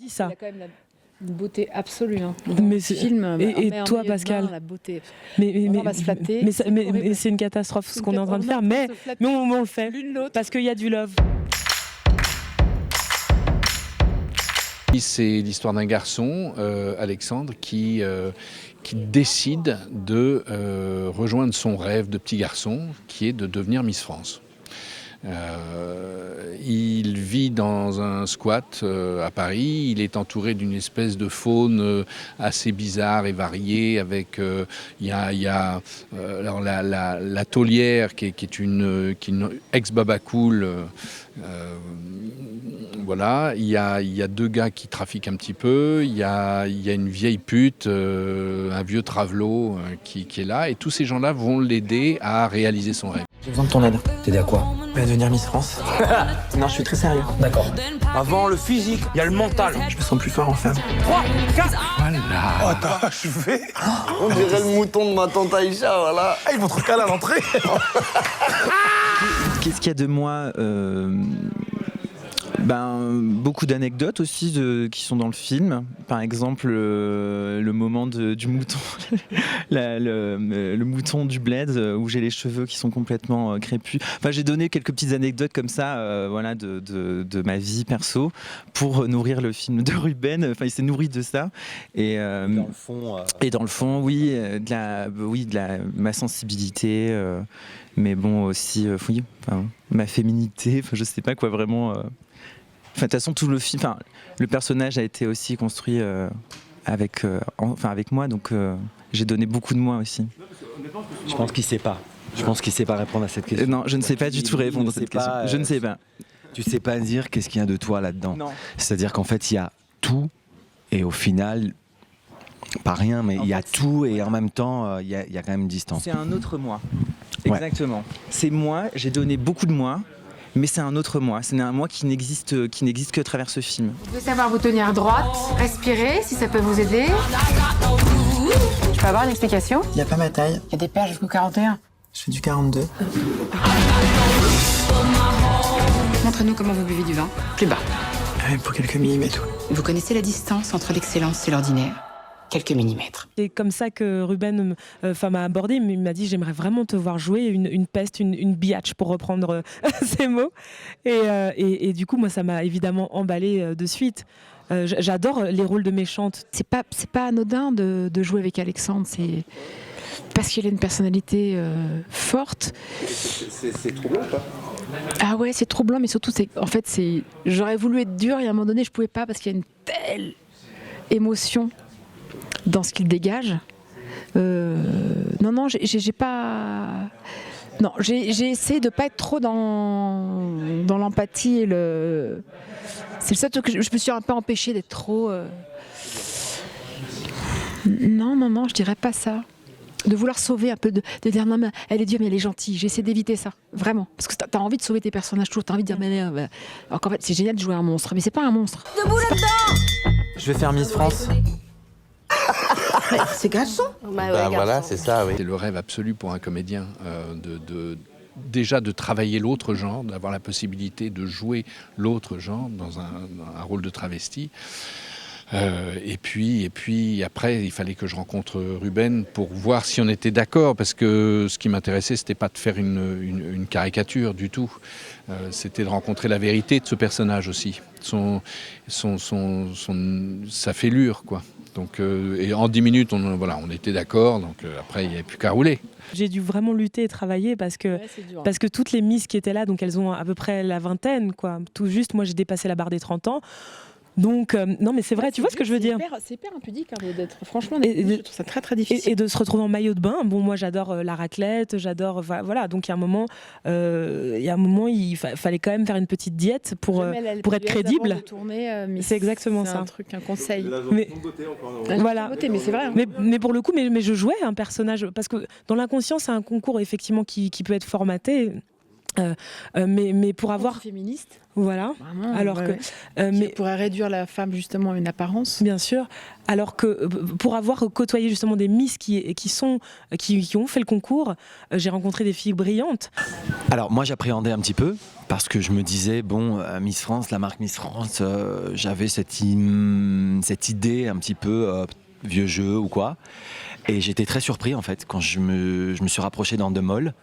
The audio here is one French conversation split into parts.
aussi ça. Il a quand même une beauté absolue. Hein. Mais film, et toi, Pascal, la beauté. mais On va se flatter. mais c'est une catastrophe ce qu'on est en train de faire. Mais on le fait parce qu'il y a du love. C'est l'histoire d'un garçon, Alexandre, qui décide de rejoindre son rêve de petit garçon, qui est de devenir Miss France. Il vit dans un squat à Paris. Il est entouré d'une espèce de faune assez bizarre et variée. Avec il y a alors la taulière qui est une ex-baba cool. Voilà, il y a deux gars qui trafiquent un petit peu, il y a une vieille pute, un vieux travelot qui est là, et tous ces gens-là vont l'aider à réaliser son rêve. J'ai besoin de ton aide. T'aider à quoi? À devenir Miss France. Non, je suis très sérieux. D'accord. Avant le physique, il y a le mental. Je me sens plus fort en femme. 3, 4. Voilà. Oh, t'as achevé. On dirait le mouton de ma tante Aïcha, voilà. Ah, ils vont te recaler à l'entrée. Qu'est-ce qu'il y a de moi beaucoup d'anecdotes aussi qui sont dans le film. Par exemple, le moment du mouton, le mouton du bled où j'ai les cheveux qui sont complètement crépus. Enfin, j'ai donné quelques petites anecdotes comme ça, voilà, de ma vie perso pour nourrir le film de Ruben. Enfin, il s'est nourri de ça. Et dans le fond, oui, ma sensibilité. Mais bon, aussi, oui, ma féminité. Enfin, je sais pas quoi vraiment. De toute façon, tout le film, le personnage a été aussi construit avec moi, donc j'ai donné beaucoup de moi aussi. Je pense qu'il sait pas. Je pense qu'il sait pas répondre à cette question. Non, je ne sais pas du tout répondre à cette question. Je ne sais pas. Tu sais pas dire qu'est-ce qu'il y a de toi là-dedans. Non. C'est-à-dire qu'en fait, il y a tout et au final, pas rien, mais il y a tout et en même temps, il y a quand même une distance. C'est un autre moi. Exactement. C'est moi. J'ai donné beaucoup de moi. Mais c'est un autre moi, c'est un moi qui n'existe que à travers ce film. Vous devez savoir vous tenir droite, respirer si ça peut vous aider. Je peux avoir une explication? Il n'y a pas ma taille. Il y a des paires jusqu'au 41. Je fais du 42. Montrez-nous comment vous buvez du vin. Plus bas. Pour quelques millimètres. Vous connaissez la distance entre l'excellence et l'ordinaire? Quelques millimètres. C'est comme ça que Ruben m'a abordé. Il m'a dit j'aimerais vraiment te voir jouer une peste, une biatch pour reprendre ces mots. Et du coup moi ça m'a évidemment emballé de suite. J'adore les rôles de méchante. C'est pas anodin de jouer avec Alexandre. C'est parce qu'il a une personnalité forte. C'est troublant ou pas? Ah ouais, c'est troublant, mais surtout j'aurais voulu être dure et à un moment donné je pouvais pas parce qu'il y a une telle émotion dans ce qu'il dégage. Non, j'ai pas. Non, j'ai essayé de pas être trop dans l'empathie et c'est le seul truc que je me suis un peu empêchée d'être trop. Non, je dirais pas ça. De vouloir sauver un peu, de dire non mais elle est dure mais elle est gentille. J'ai essayé d'éviter ça, vraiment. Parce que t'as envie de sauver tes personnages toujours, t'as envie de dire mais alors qu'en fait c'est génial de jouer un monstre, mais c'est pas un monstre. Debout là-dedans! Je vais faire Miss France. C'est garçon. Voilà, c'est ça, oui. C'est le rêve absolu pour un comédien, déjà de travailler l'autre genre, d'avoir la possibilité de jouer l'autre genre dans un rôle de travesti. Et puis après, il fallait que je rencontre Ruben pour voir si on était d'accord, parce que ce qui m'intéressait, c'était pas de faire une caricature du tout. C'était de rencontrer la vérité de ce personnage aussi, sa fêlure, quoi. Donc, et en 10 minutes, on était d'accord, donc après, il n'y avait plus qu'à rouler. J'ai dû vraiment lutter et travailler parce que toutes les Miss qui étaient là, donc elles ont à peu près la vingtaine, quoi. Tout juste, moi j'ai dépassé la barre des 30 ans. Donc, non mais c'est vrai, tu vois ce que je veux dire. C'est hyper impudique d'être, franchement, je trouve ça très très difficile. Et de se retrouver en maillot de bain. Bon, moi j'adore la raclette, j'adore, voilà. Donc il y a un moment, il fallait quand même faire une petite diète pour être crédible. C'est exactement ça. C'est un truc, un conseil. Mais voilà. Mais c'est vrai. Hein. Mais pour le coup, mais je jouais un personnage parce que dans l'inconscient, c'est un concours effectivement qui peut être formaté. Mais pour avoir... féministe. Voilà. Vraiment, Alors que... mais pourrait réduire la femme justement à une apparence. Bien sûr. Alors que pour avoir côtoyé justement des Miss qui ont fait le concours, j'ai rencontré des filles brillantes. Alors moi j'appréhendais un petit peu parce que je me disais bon Miss France, la marque Miss France, j'avais cette idée un petit peu vieux jeu ou quoi. Et j'étais très surpris en fait quand je me suis rapproché d'Endemol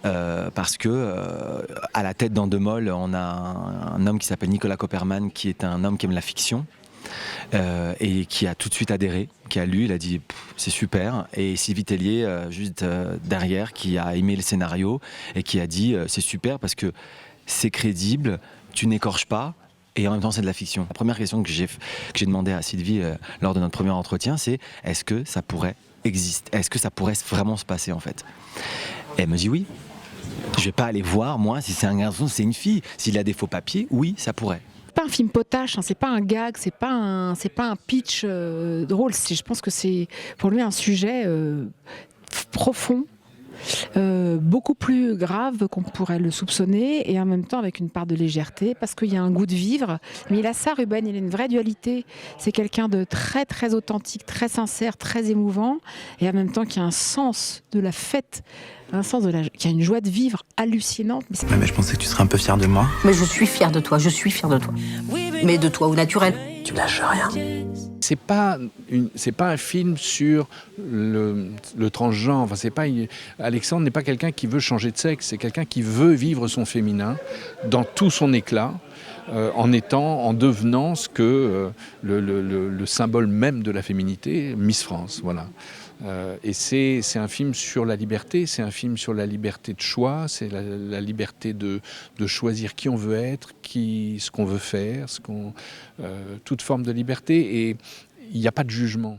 parce que à la tête d'Endemol on a un homme qui s'appelle Nicolas Copperman qui est un homme qui aime la fiction et qui a tout de suite adhéré, qui a lu, il a dit c'est super, et Sylvie Tellier juste derrière qui a aimé le scénario et qui a dit c'est super parce que c'est crédible, tu n'écorches pas. Et en même temps, c'est de la fiction. La première question que j'ai demandé à Sylvie lors de notre premier entretien, c'est est-ce que ça pourrait exister ? Est-ce que ça pourrait vraiment se passer en fait ? Et elle me dit oui. Je vais pas aller voir, moi, si c'est un garçon, si c'est une fille. S'il a des faux papiers, oui, ça pourrait. C'est pas un film potache, hein, c'est pas un gag, c'est pas un pitch drôle. Je pense que c'est pour lui un sujet profond. Beaucoup plus grave qu'on pourrait le soupçonner et en même temps avec une part de légèreté parce qu'il y a un goût de vivre. Mais il a ça, Ruben, il a une vraie dualité. C'est quelqu'un de très très authentique, très sincère, très émouvant et en même temps qui a un sens de la fête, qui a une joie de vivre hallucinante. Mais je pensais que tu serais un peu fière de moi. Mais je suis fière de toi, je suis fière de toi. Mais de toi au naturel. Tu lâches rien. C'est pas un film sur le transgenre. Enfin, Alexandre n'est pas quelqu'un qui veut changer de sexe. C'est quelqu'un qui veut vivre son féminin dans tout son éclat, en devenant ce que le symbole même de la féminité, Miss France. Voilà. Et c'est un film sur la liberté, c'est un film sur la liberté de choix, c'est la liberté de choisir qui on veut être, ce qu'on veut faire, toute forme de liberté, et il n'y a pas de jugement.